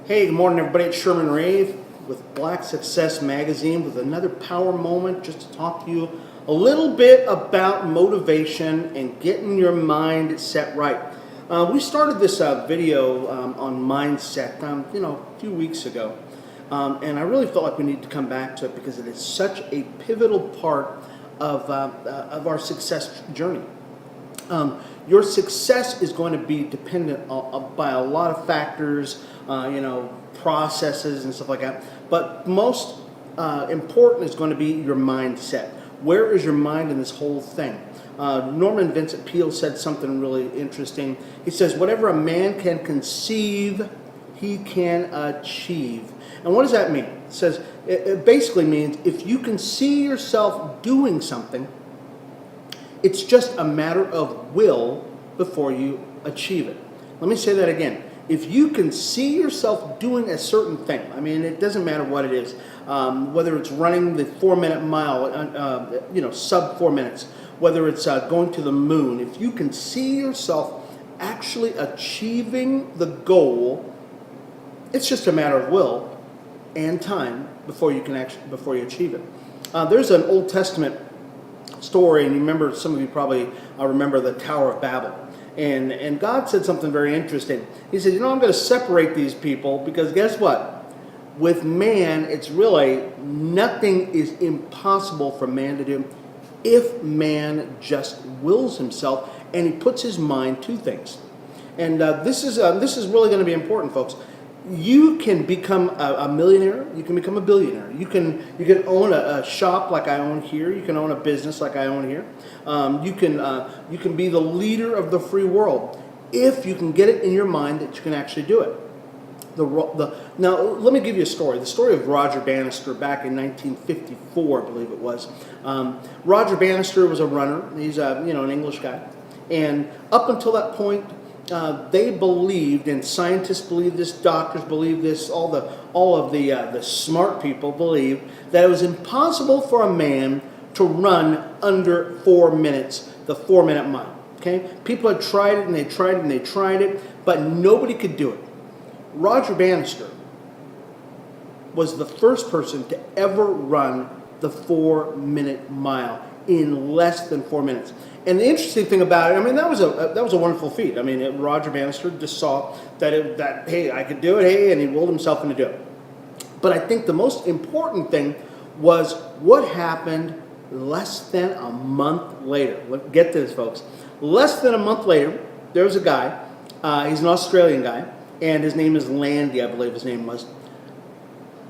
Hey, good morning, everybody. It's Sherman Rave with Black Success Magazine with another power moment just to talk to you a little bit about motivation and getting your mind set right. We started this video on mindset, a few weeks ago, and I really felt like we need to come back to it because it is such a pivotal part of our success journey. Your success is going to be dependent by a lot of factors, processes and stuff like that. But most important is going to be your mindset. Where is your mind in this whole thing? Norman Vincent Peale said something really interesting. He says, whatever a man can conceive, he can achieve. And what does that mean? It says, it basically means if you can see yourself doing something, it's just a matter of will before you achieve it. Let me say that again. If you can see yourself doing a certain thing, it doesn't matter what it is, whether it's running the 4-minute mile, sub 4 minutes, whether it's going to the moon, if you can see yourself actually achieving the goal, it's just a matter of will and time before you achieve it. There's an Old Testament story, and you remember, some of you probably remember the Tower of Babel. And God said something very interesting. He said, I'm going to separate these people because guess what? With man, it's really nothing is impossible for man to do if man just wills himself and he puts his mind to things. And this is really going to be important, folks. You can become a millionaire. You can become a billionaire. You can own a shop like I own here. You can own a business like I own here. You can be the leader of the free world if you can get it in your mind that you can actually do it. Now, let me give you a story. The story of Roger Bannister back in 1954, I believe it was. Roger Bannister was a runner. He's an English guy, and up until that point, they believed, and scientists believe this, doctors believe this, all of the smart people believed that it was impossible for a man to run under 4 minutes, the 4-minute mile. Okay, people had tried it and they tried it and they tried it, but nobody could do it. Roger Bannister was the first person to ever run the 4-minute mile in less than 4 minutes. And the interesting thing about it, that was a wonderful feat. Roger Bannister just saw that hey, I could do it, hey, and he willed himself into do it. But I think the most important thing was what happened less than a month later. Get this, folks. Less than a month later, there was a guy. He's an Australian guy, and his name is Landy, I believe his name was.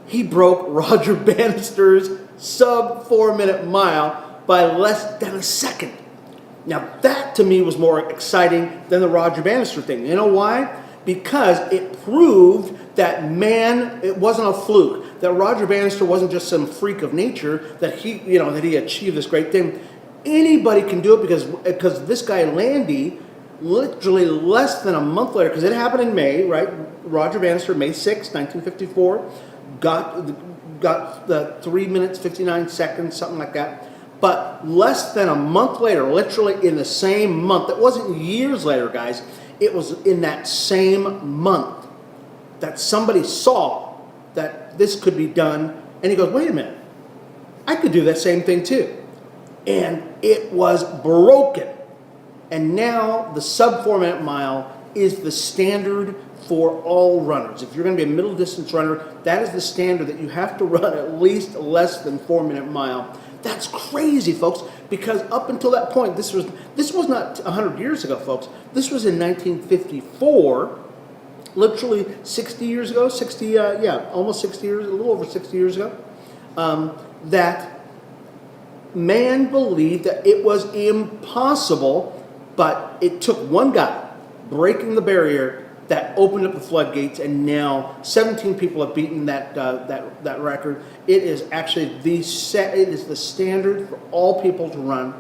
He broke Roger Bannister's sub 4-minute mile by less than a second. Now that to me was more exciting than the Roger Bannister thing. You know why? Because it proved that it wasn't a fluke. That Roger Bannister wasn't just some freak of nature. That he achieved this great thing. Anybody can do it because this guy Landy, literally less than a month later, because it happened in May, right? Roger Bannister, May 6, 1954, got the 3 minutes 59 seconds, something like that. But less than a month later, literally in the same month, it wasn't years later, guys, it was in that same month that somebody saw that this could be done, and he goes, wait a minute, I could do that same thing too. And it was broken. And now the sub 4-minute mile is the standard for all runners. If you're going to be a middle distance runner, that is the standard, that you have to run at least less than 4-minute mile. That's crazy, folks, because up until that point, this was not 100 years ago, folks. This was in 1954, literally 60 years ago, almost 60 years, a little over 60 years ago, that man believed that it was impossible, but it took one guy breaking the barrier that opened up the floodgates, and now 17 people have beaten that record. It is actually the standard for all people to run.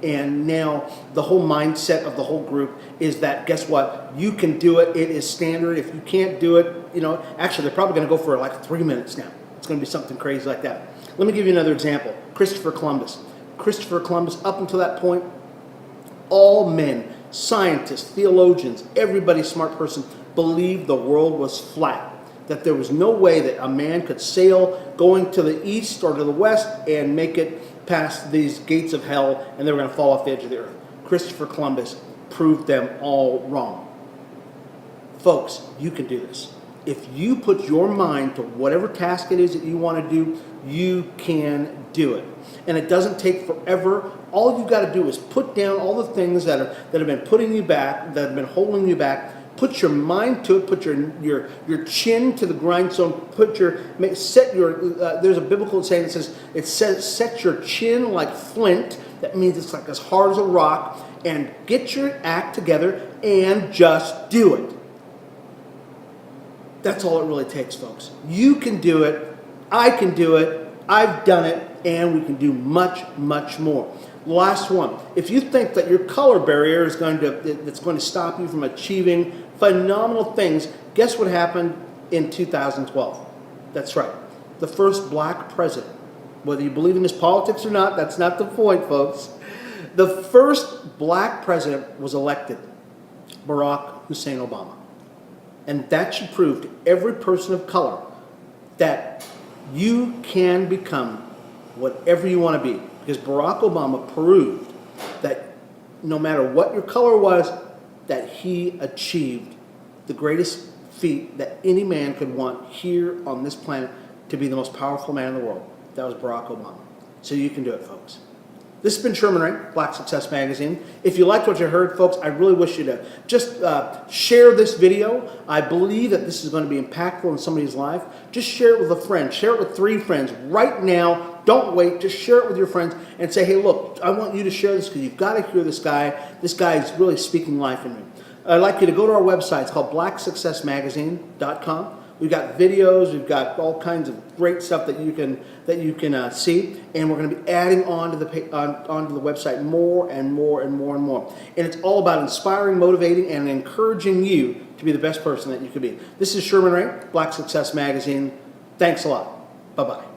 And now the whole mindset of the whole group is that, guess what? You can do it. It is standard. If you can't do it, actually they're probably going to go for like 3 minutes now. It's going to be something crazy like that. Let me give you another example. Christopher Columbus. Up until that point, all men, scientists, theologians, everybody smart person believed the world was flat. that there was no way that a man could sail going to the east or to the west and make it past these gates of hell, and they were going to fall off the edge of the earth. Christopher Columbus proved them all wrong. Folks, you can do this. If you put your mind to whatever task it is that you want to do, you can do it. And it doesn't take forever. All you've got to do is put down all the things that have been putting you back, that have been holding you back. Put your mind to it. Put your chin to the grindstone. There's a biblical saying that says set your chin like flint. That means it's like as hard as a rock. And get your act together and just do it. That's all it really takes, folks. You can do it. I can do it. I've done it. And we can do much, much more. Last one. If you think that your color barrier is going to stop you from achieving phenomenal things, guess what happened in 2012? That's right. The first black president. Whether you believe in his politics or not, that's not the point, folks. The first black president was elected, Barack Hussein Obama. And that should prove to every person of color that you can become whatever you want to be. Because Barack Obama proved that no matter what your color was, that he achieved the greatest feat that any man could want here on this planet, to be the most powerful man in the world. That was Barack Obama. So you can do it, folks. This has been Sherman Ray, Black Success Magazine. If you liked what you heard, folks, I really wish you to just share this video. I believe that this is going to be impactful in somebody's life. Just share it with a friend. Share it with 3 friends right now. Don't wait. Just share it with your friends and say, hey, look, I want you to share this because you've got to hear this guy. This guy is really speaking life in me. I'd like you to go to our website. It's called blacksuccessmagazine.com. We've got videos, we've got all kinds of great stuff that you can see, and we're going to be adding onto the website more and more and more and more. And it's all about inspiring, motivating, and encouraging you to be the best person that you could be. This is Sherman Ray, Black Success Magazine. Thanks a lot. Bye-bye.